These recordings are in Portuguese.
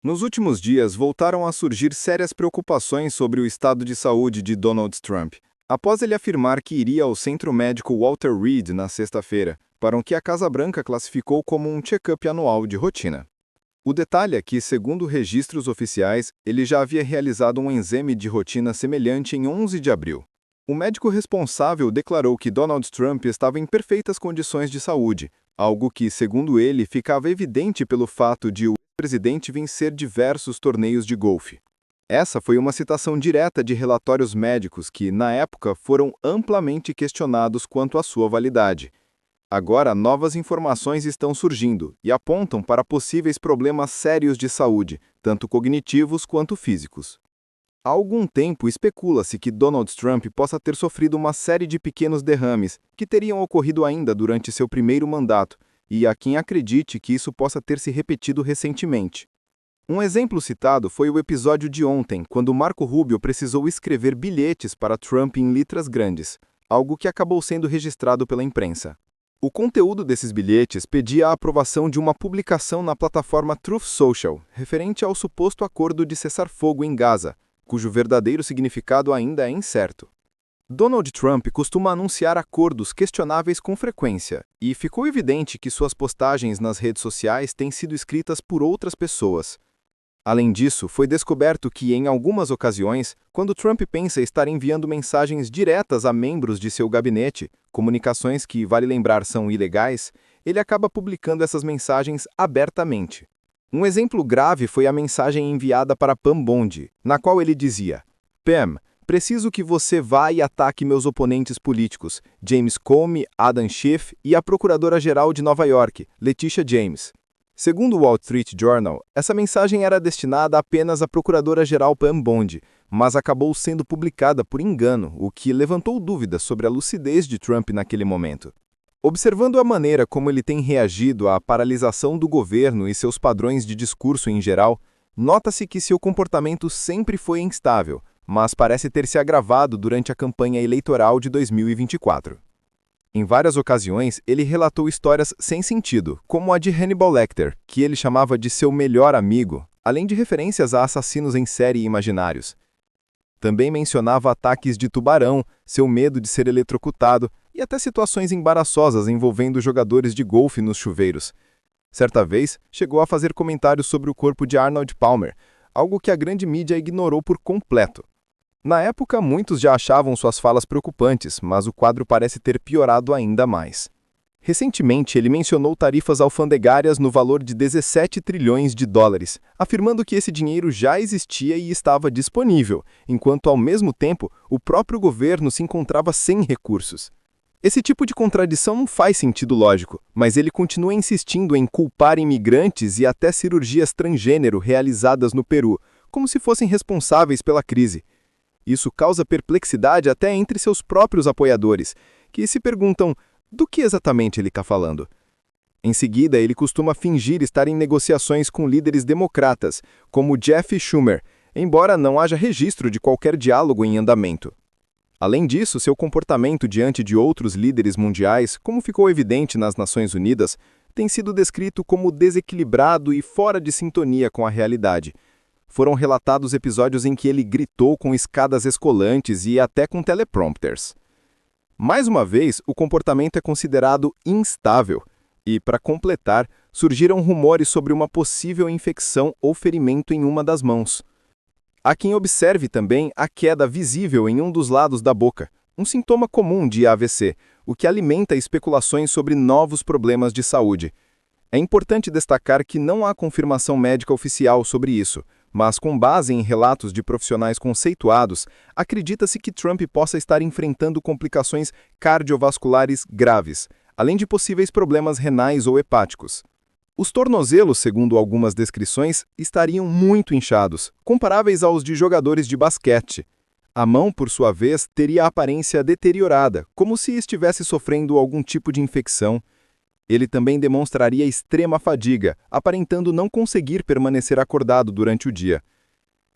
Nos últimos dias, voltaram a surgir sérias preocupações sobre o estado de saúde de Donald Trump, após ele afirmar que iria ao centro médico Walter Reed na sexta-feira, para o que a Casa Branca classificou como um check-up anual de rotina. O detalhe é que, segundo registros oficiais, ele já havia realizado um exame de rotina semelhante em 11 de abril. O médico responsável declarou que Donald Trump estava em perfeitas condições de saúde, algo que, segundo ele, ficava evidente pelo fato de o presidente vencer diversos torneios de golfe. Essa foi uma citação direta de relatórios médicos que, na época, foram amplamente questionados quanto à sua validade. Agora, novas informações estão surgindo e apontam para possíveis problemas sérios de saúde, tanto cognitivos quanto físicos. Há algum tempo especula-se que Donald Trump possa ter sofrido uma série de pequenos derrames que teriam ocorrido ainda durante seu primeiro mandato, e há quem acredite que isso possa ter se repetido recentemente. Um exemplo citado foi o episódio de ontem, quando Marco Rubio precisou escrever bilhetes para Trump em letras grandes, algo que acabou sendo registrado pela imprensa. O conteúdo desses bilhetes pedia a aprovação de uma publicação na plataforma Truth Social, referente ao suposto acordo de cessar-fogo em Gaza, cujo verdadeiro significado ainda é incerto. Donald Trump costuma anunciar acordos questionáveis com frequência, e ficou evidente que suas postagens nas redes sociais têm sido escritas por outras pessoas. Além disso, foi descoberto que, em algumas ocasiões, quando Trump pensa estar enviando mensagens diretas a membros de seu gabinete, comunicações que, vale lembrar, são ilegais, ele acaba publicando essas mensagens abertamente. Um exemplo grave foi a mensagem enviada para Pam Bondi, na qual ele dizia: Pam, preciso que você vá e ataque meus oponentes políticos, James Comey, Adam Schiff e a Procuradora-Geral de Nova York, Letitia James. Segundo o Wall Street Journal, essa mensagem era destinada apenas à Procuradora-Geral Pam Bondi, mas acabou sendo publicada por engano, o que levantou dúvidas sobre a lucidez de Trump naquele momento. Observando a maneira como ele tem reagido à paralisação do governo e seus padrões de discurso em geral, nota-se que seu comportamento sempre foi instável, mas parece ter se agravado durante a campanha eleitoral de 2024. Em várias ocasiões, ele relatou histórias sem sentido, como a de Hannibal Lecter, que ele chamava de seu melhor amigo, além de referências a assassinos em série imaginários. Também mencionava ataques de tubarão, seu medo de ser eletrocutado e até situações embaraçosas envolvendo jogadores de golfe nos chuveiros. Certa vez, chegou a fazer comentários sobre o corpo de Arnold Palmer, algo que a grande mídia ignorou por completo. Na época, muitos já achavam suas falas preocupantes, mas o quadro parece ter piorado ainda mais. Recentemente, ele mencionou tarifas alfandegárias no valor de 17 trilhões de dólares, afirmando que esse dinheiro já existia e estava disponível, enquanto, ao mesmo tempo, o próprio governo se encontrava sem recursos. Esse tipo de contradição não faz sentido lógico, mas ele continua insistindo em culpar imigrantes e até cirurgias transgênero realizadas no Peru, como se fossem responsáveis pela crise. Isso causa perplexidade até entre seus próprios apoiadores, que se perguntam do que exatamente ele está falando. Em seguida, ele costuma fingir estar em negociações com líderes democratas, como Jeff Schumer, embora não haja registro de qualquer diálogo em andamento. Além disso, seu comportamento diante de outros líderes mundiais, como ficou evidente nas Nações Unidas, tem sido descrito como desequilibrado e fora de sintonia com a realidade. Foram relatados episódios em que ele gritou com escadas escolantes e até com teleprompters. Mais uma vez, o comportamento é considerado instável e, para completar, surgiram rumores sobre uma possível infecção ou ferimento em uma das mãos. Há quem observe também a queda visível em um dos lados da boca, um sintoma comum de AVC, o que alimenta especulações sobre novos problemas de saúde. É importante destacar que não há confirmação médica oficial sobre isso, mas com base em relatos de profissionais conceituados, acredita-se que Trump possa estar enfrentando complicações cardiovasculares graves, além de possíveis problemas renais ou hepáticos. Os tornozelos, segundo algumas descrições, estariam muito inchados, comparáveis aos de jogadores de basquete. A mão, por sua vez, teria a aparência deteriorada, como se estivesse sofrendo algum tipo de infecção. Ele também demonstraria extrema fadiga, aparentando não conseguir permanecer acordado durante o dia.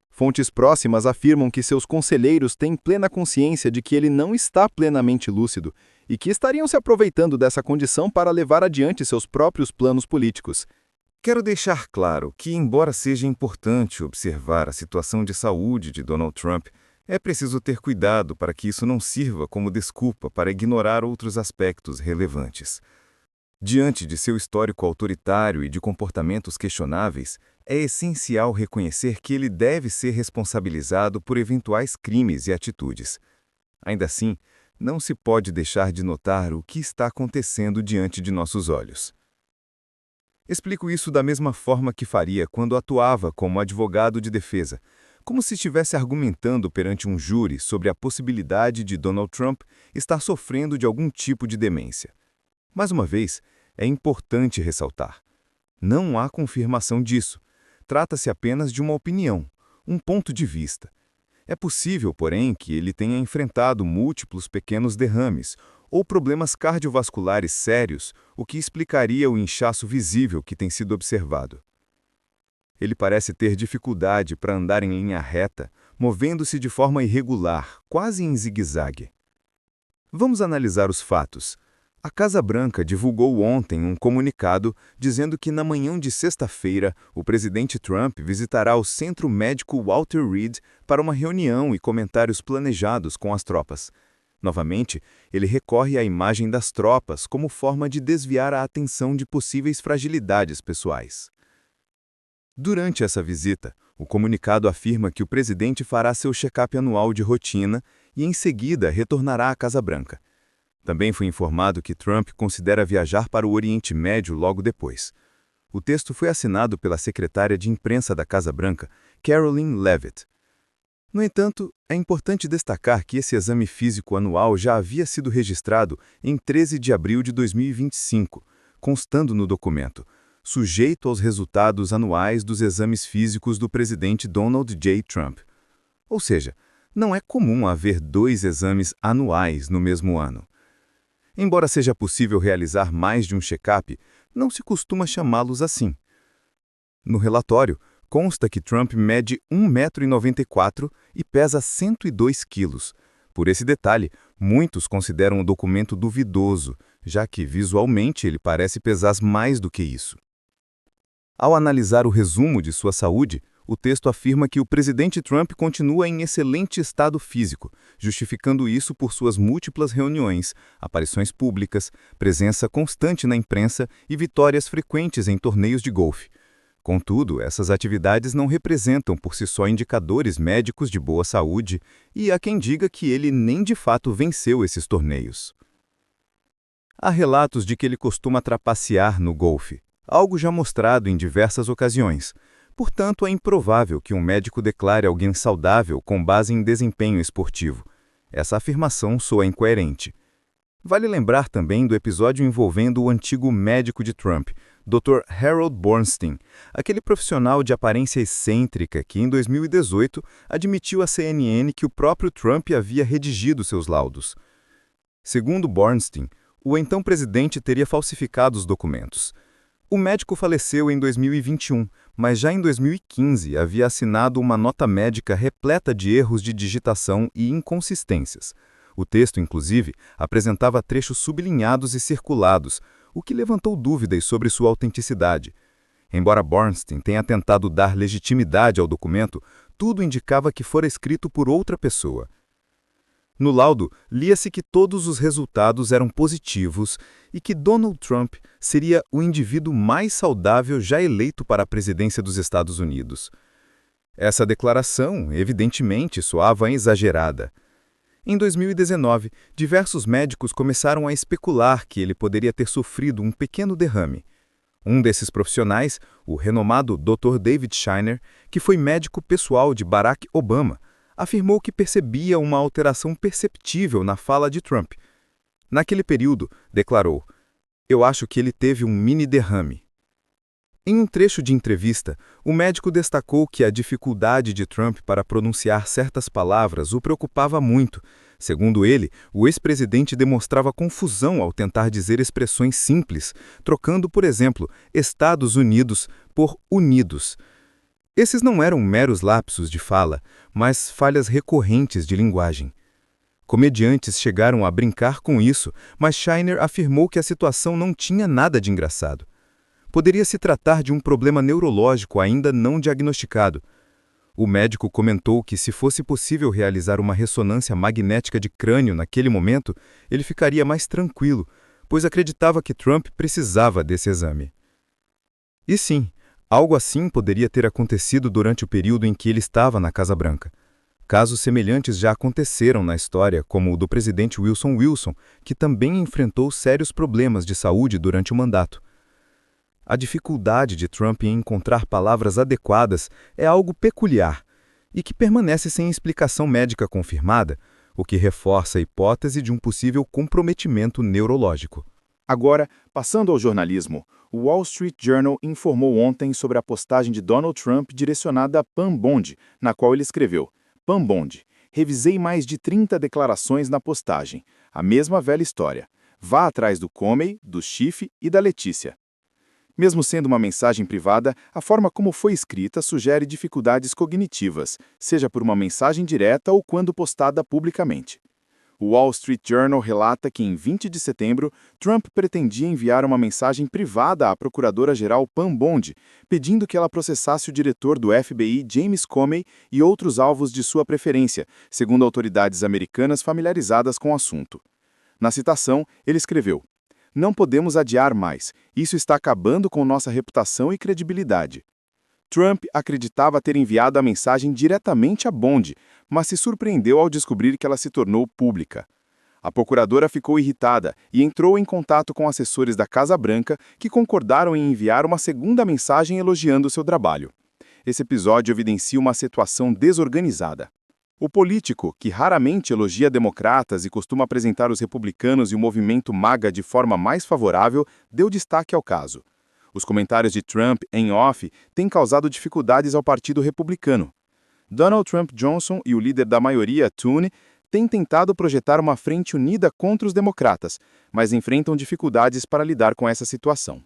Fontes próximas afirmam que seus conselheiros têm plena consciência de que ele não está plenamente lúcido e que estariam se aproveitando dessa condição para levar adiante seus próprios planos políticos. Quero deixar claro que, embora seja importante observar a situação de saúde de Donald Trump, é preciso ter cuidado para que isso não sirva como desculpa para ignorar outros aspectos relevantes. Diante de seu histórico autoritário e de comportamentos questionáveis, é essencial reconhecer que ele deve ser responsabilizado por eventuais crimes e atitudes. Ainda assim, não se pode deixar de notar o que está acontecendo diante de nossos olhos. Explico isso da mesma forma que faria quando atuava como advogado de defesa, como se estivesse argumentando perante um júri sobre a possibilidade de Donald Trump estar sofrendo de algum tipo de demência. Mais uma vez, é importante ressaltar: não há confirmação disso. Trata-se apenas de uma opinião, um ponto de vista. É possível, porém, que ele tenha enfrentado múltiplos pequenos derrames ou problemas cardiovasculares sérios, o que explicaria o inchaço visível que tem sido observado. Ele parece ter dificuldade para andar em linha reta, movendo-se de forma irregular, quase em zigue-zague. Vamos analisar os fatos. A Casa Branca divulgou ontem um comunicado dizendo que na manhã de sexta-feira o presidente Trump visitará o Centro Médico Walter Reed para uma reunião e comentários planejados com as tropas. Novamente, ele recorre à imagem das tropas como forma de desviar a atenção de possíveis fragilidades pessoais. Durante essa visita, o comunicado afirma que o presidente fará seu check-up anual de rotina e, em seguida, retornará à Casa Branca. Também foi informado que Trump considera viajar para o Oriente Médio logo depois. O texto foi assinado pela secretária de imprensa da Casa Branca, Karoline Leavitt. No entanto, é importante destacar que esse exame físico anual já havia sido registrado em 13 de abril de 2025, constando no documento, sujeito aos resultados anuais dos exames físicos do presidente Donald J. Trump. Ou seja, não é comum haver 2 exames anuais no mesmo ano. Embora seja possível realizar mais de um check-up, não se costuma chamá-los assim. No relatório, consta que Trump mede 1,94 m e pesa 102 quilos. Por esse detalhe, muitos consideram o documento duvidoso, já que visualmente ele parece pesar mais do que isso. Ao analisar o resumo de sua saúde, o texto afirma que o presidente Trump continua em excelente estado físico, justificando isso por suas múltiplas reuniões, aparições públicas, presença constante na imprensa e vitórias frequentes em torneios de golfe. Contudo, essas atividades não representam por si só indicadores médicos de boa saúde, e há quem diga que ele nem de fato venceu esses torneios. Há relatos de que ele costuma trapacear no golfe, algo já mostrado em diversas ocasiões. Portanto, é improvável que um médico declare alguém saudável com base em desempenho esportivo. Essa afirmação soa incoerente. Vale lembrar também do episódio envolvendo o antigo médico de Trump, Dr. Harold Bornstein, aquele profissional de aparência excêntrica que, em 2018, admitiu à CNN que o próprio Trump havia redigido seus laudos. Segundo Bornstein, o então presidente teria falsificado os documentos. O médico faleceu em 2021, mas já em 2015 havia assinado uma nota médica repleta de erros de digitação e inconsistências. O texto, inclusive, apresentava trechos sublinhados e circulados, o que levantou dúvidas sobre sua autenticidade. Embora Bornstein tenha tentado dar legitimidade ao documento, tudo indicava que fora escrito por outra pessoa. No laudo, lia-se que todos os resultados eram positivos e que Donald Trump seria o indivíduo mais saudável já eleito para a presidência dos Estados Unidos. Essa declaração, evidentemente, soava exagerada. Em 2019, diversos médicos começaram a especular que ele poderia ter sofrido um pequeno derrame. Um desses profissionais, o renomado Dr. David Scheiner, que foi médico pessoal de Barack Obama, afirmou que percebia uma alteração perceptível na fala de Trump. Naquele período, declarou: "Eu acho que ele teve um mini derrame." Em um trecho de entrevista, o médico destacou que a dificuldade de Trump para pronunciar certas palavras o preocupava muito. Segundo ele, o ex-presidente demonstrava confusão ao tentar dizer expressões simples, trocando, por exemplo, Estados Unidos por Unidos. Esses não eram meros lapsos de fala, mas falhas recorrentes de linguagem. Comediantes chegaram a brincar com isso, mas Scheiner afirmou que a situação não tinha nada de engraçado. Poderia se tratar de um problema neurológico ainda não diagnosticado. O médico comentou que, se fosse possível realizar uma ressonância magnética de crânio naquele momento, ele ficaria mais tranquilo, pois acreditava que Trump precisava desse exame. E sim, algo assim poderia ter acontecido durante o período em que ele estava na Casa Branca. Casos semelhantes já aconteceram na história, como o do presidente Wilson, que também enfrentou sérios problemas de saúde durante o mandato. A dificuldade de Trump em encontrar palavras adequadas é algo peculiar e que permanece sem explicação médica confirmada, o que reforça a hipótese de um possível comprometimento neurológico. Agora, passando ao jornalismo, o Wall Street Journal informou ontem sobre a postagem de Donald Trump direcionada a Pam Bondi, na qual ele escreveu: Pam Bondi, revisei mais de 30 declarações na postagem. A mesma velha história. Vá atrás do Comey, do Schiff e da Letícia. Mesmo sendo uma mensagem privada, a forma como foi escrita sugere dificuldades cognitivas, seja por uma mensagem direta ou quando postada publicamente. O Wall Street Journal relata que, em 20 de setembro, Trump pretendia enviar uma mensagem privada à procuradora-geral Pam Bondi, pedindo que ela processasse o diretor do FBI, James Comey, e outros alvos de sua preferência, segundo autoridades americanas familiarizadas com o assunto. Na citação, ele escreveu: "Não podemos adiar mais. Isso está acabando com nossa reputação e credibilidade." Trump acreditava ter enviado a mensagem diretamente a Bondi, mas se surpreendeu ao descobrir que ela se tornou pública. A procuradora ficou irritada e entrou em contato com assessores da Casa Branca, que concordaram em enviar uma segunda mensagem elogiando seu trabalho. Esse episódio evidencia uma situação desorganizada. O político, que raramente elogia democratas e costuma apresentar os republicanos e o movimento MAGA de forma mais favorável, deu destaque ao caso. Os comentários de Trump em off têm causado dificuldades ao Partido Republicano. Donald Trump Johnson e o líder da maioria, Tooney, têm tentado projetar uma frente unida contra os democratas, mas enfrentam dificuldades para lidar com essa situação.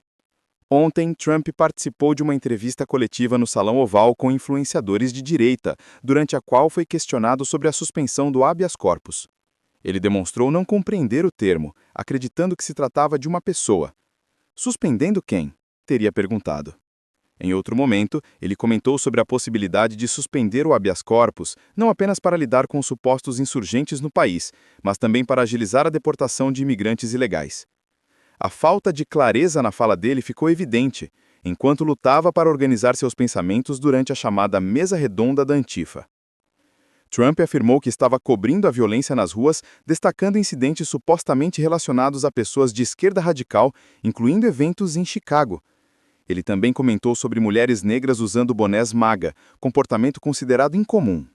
Ontem, Trump participou de uma entrevista coletiva no Salão Oval com influenciadores de direita, durante a qual foi questionado sobre a suspensão do habeas corpus. Ele demonstrou não compreender o termo, acreditando que se tratava de uma pessoa. Suspendendo quem? Teria perguntado. Em outro momento, ele comentou sobre a possibilidade de suspender o habeas corpus, não apenas para lidar com os supostos insurgentes no país, mas também para agilizar a deportação de imigrantes ilegais. A falta de clareza na fala dele ficou evidente, enquanto lutava para organizar seus pensamentos durante a chamada Mesa Redonda da Antifa. Trump afirmou que estava cobrindo a violência nas ruas, destacando incidentes supostamente relacionados a pessoas de esquerda radical, incluindo eventos em Chicago. Ele também comentou sobre mulheres negras usando bonés MAGA, comportamento considerado incomum.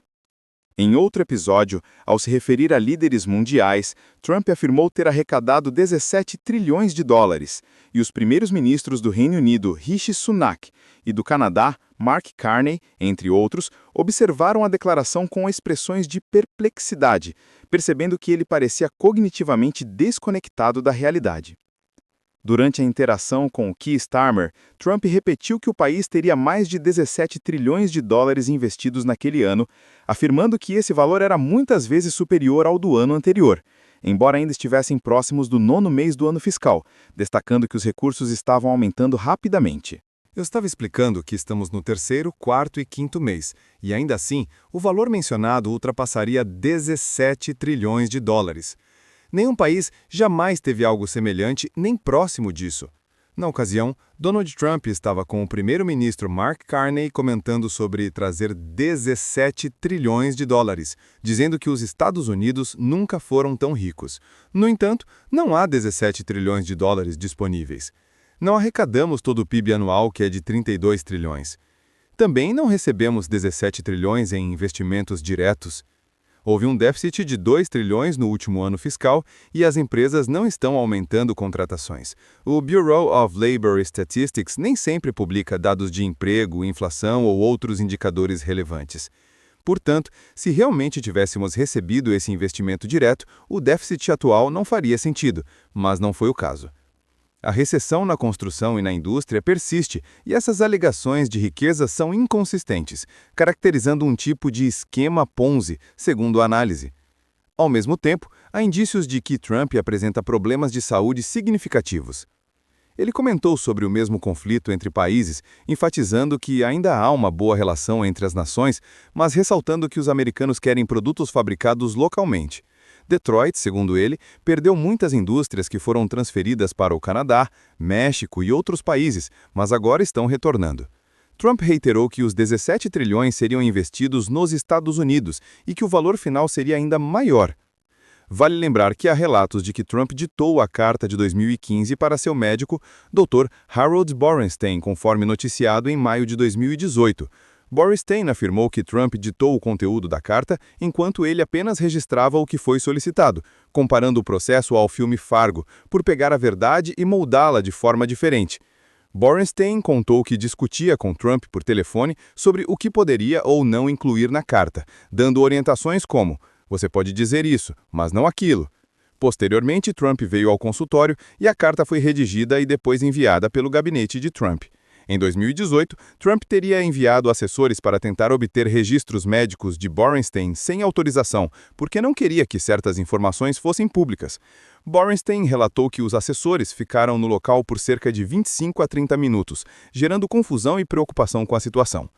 Em outro episódio, ao se referir a líderes mundiais, Trump afirmou ter arrecadado 17 trilhões de dólares, e os primeiros ministros do Reino Unido, Rishi Sunak, e do Canadá, Mark Carney, entre outros, observaram a declaração com expressões de perplexidade, percebendo que ele parecia cognitivamente desconectado da realidade. Durante a interação com o Keir Starmer, Trump repetiu que o país teria mais de 17 trilhões de dólares investidos naquele ano, afirmando que esse valor era muitas vezes superior ao do ano anterior, embora ainda estivessem próximos do 9º mês do ano fiscal, destacando que os recursos estavam aumentando rapidamente. Eu estava explicando que estamos no 3º, 4º e 5º mês, e ainda assim, o valor mencionado ultrapassaria 17 trilhões de dólares. Nenhum país jamais teve algo semelhante nem próximo disso. Na ocasião, Donald Trump estava com o primeiro-ministro Mark Carney comentando sobre trazer 17 trilhões de dólares, dizendo que os Estados Unidos nunca foram tão ricos. No entanto, não há 17 trilhões de dólares disponíveis. Não arrecadamos todo o PIB anual, que é de 32 trilhões. Também não recebemos 17 trilhões em investimentos diretos. Houve um déficit de 2 trilhões no último ano fiscal e as empresas não estão aumentando contratações. O Bureau of Labor Statistics nem sempre publica dados de emprego, inflação ou outros indicadores relevantes. Portanto, se realmente tivéssemos recebido esse investimento direto, o déficit atual não faria sentido, mas não foi o caso. A recessão na construção e na indústria persiste, e essas alegações de riqueza são inconsistentes, caracterizando um tipo de esquema Ponzi, segundo a análise. Ao mesmo tempo, há indícios de que Trump apresenta problemas de saúde significativos. Ele comentou sobre o mesmo conflito entre países, enfatizando que ainda há uma boa relação entre as nações, mas ressaltando que os americanos querem produtos fabricados localmente. Detroit, segundo ele, perdeu muitas indústrias que foram transferidas para o Canadá, México e outros países, mas agora estão retornando. Trump reiterou que os 17 trilhões seriam investidos nos Estados Unidos e que o valor final seria ainda maior. Vale lembrar que há relatos de que Trump ditou a carta de 2015 para seu médico, Dr. Harold Borenstein, conforme noticiado em maio de 2018. Borenstein afirmou que Trump ditou o conteúdo da carta enquanto ele apenas registrava o que foi solicitado, comparando o processo ao filme Fargo, por pegar a verdade e moldá-la de forma diferente. Borenstein contou que discutia com Trump por telefone sobre o que poderia ou não incluir na carta, dando orientações como: "Você pode dizer isso, mas não aquilo." Posteriormente, Trump veio ao consultório e a carta foi redigida e depois enviada pelo gabinete de Trump. Em 2018, Trump teria enviado assessores para tentar obter registros médicos de Borenstein sem autorização, porque não queria que certas informações fossem públicas. Borenstein relatou que os assessores ficaram no local por cerca de 25 a 30 minutos, gerando confusão e preocupação com a situação.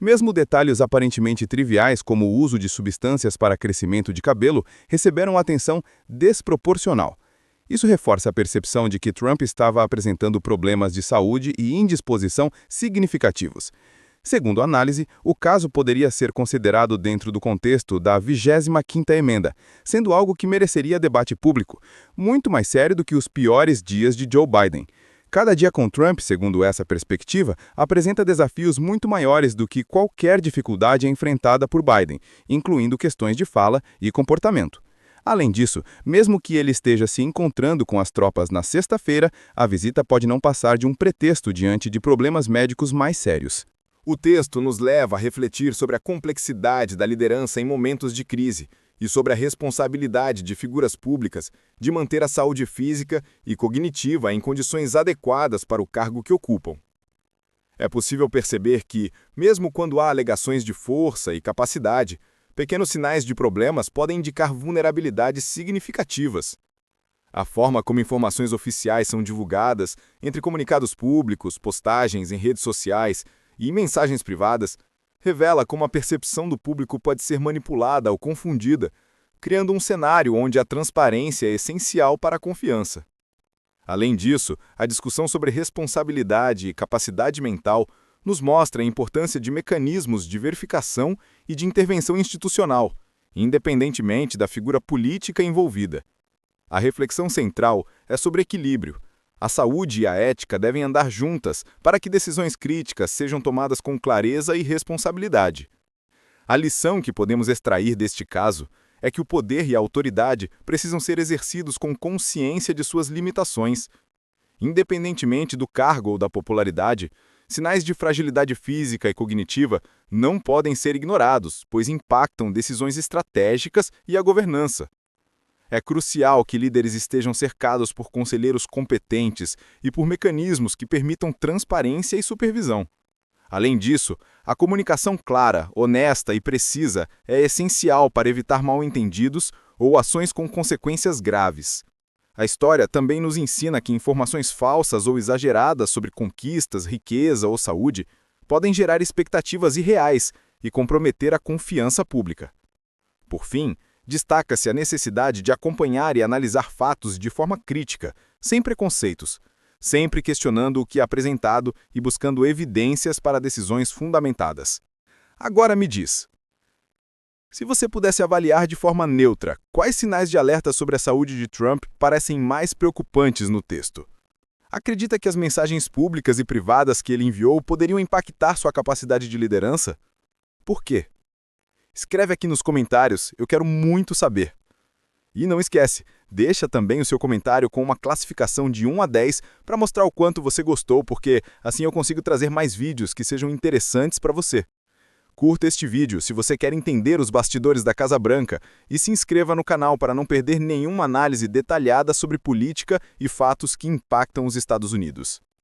Mesmo detalhes aparentemente triviais, como o uso de substâncias para crescimento de cabelo, receberam atenção desproporcional. Isso reforça a percepção de que Trump estava apresentando problemas de saúde e indisposição significativos. Segundo a análise, o caso poderia ser considerado dentro do contexto da 25ª emenda, sendo algo que mereceria debate público, muito mais sério do que os piores dias de Joe Biden. Cada dia com Trump, segundo essa perspectiva, apresenta desafios muito maiores do que qualquer dificuldade enfrentada por Biden, incluindo questões de fala e comportamento. Além disso, mesmo que ele esteja se encontrando com as tropas na sexta-feira, a visita pode não passar de um pretexto diante de problemas médicos mais sérios. O texto nos leva a refletir sobre a complexidade da liderança em momentos de crise e sobre a responsabilidade de figuras públicas de manter a saúde física e cognitiva em condições adequadas para o cargo que ocupam. É possível perceber que, mesmo quando há alegações de força e capacidade, pequenos sinais de problemas podem indicar vulnerabilidades significativas. A forma como informações oficiais são divulgadas, entre comunicados públicos, postagens em redes sociais e mensagens privadas, revela como a percepção do público pode ser manipulada ou confundida, criando um cenário onde a transparência é essencial para a confiança. Além disso, a discussão sobre responsabilidade e capacidade mental nos mostra a importância de mecanismos de verificação e de intervenção institucional, independentemente da figura política envolvida. A reflexão central é sobre equilíbrio. A saúde e a ética devem andar juntas para que decisões críticas sejam tomadas com clareza e responsabilidade. A lição que podemos extrair deste caso é que o poder e a autoridade precisam ser exercidos com consciência de suas limitações. Independentemente do cargo ou da popularidade, sinais de fragilidade física e cognitiva não podem ser ignorados, pois impactam decisões estratégicas e a governança. É crucial que líderes estejam cercados por conselheiros competentes e por mecanismos que permitam transparência e supervisão. Além disso, a comunicação clara, honesta e precisa é essencial para evitar mal-entendidos ou ações com consequências graves. A história também nos ensina que informações falsas ou exageradas sobre conquistas, riqueza ou saúde podem gerar expectativas irreais e comprometer a confiança pública. Por fim, destaca-se a necessidade de acompanhar e analisar fatos de forma crítica, sem preconceitos, sempre questionando o que é apresentado e buscando evidências para decisões fundamentadas. Agora me diz, se você pudesse avaliar de forma neutra, quais sinais de alerta sobre a saúde de Trump parecem mais preocupantes no texto? Acredita que as mensagens públicas e privadas que ele enviou poderiam impactar sua capacidade de liderança? Por quê? Escreve aqui nos comentários, eu quero muito saber. E não esquece, deixa também o seu comentário com uma classificação de 1 a 10 para mostrar o quanto você gostou, porque assim eu consigo trazer mais vídeos que sejam interessantes para você. Curta este vídeo se você quer entender os bastidores da Casa Branca e se inscreva no canal para não perder nenhuma análise detalhada sobre política e fatos que impactam os Estados Unidos.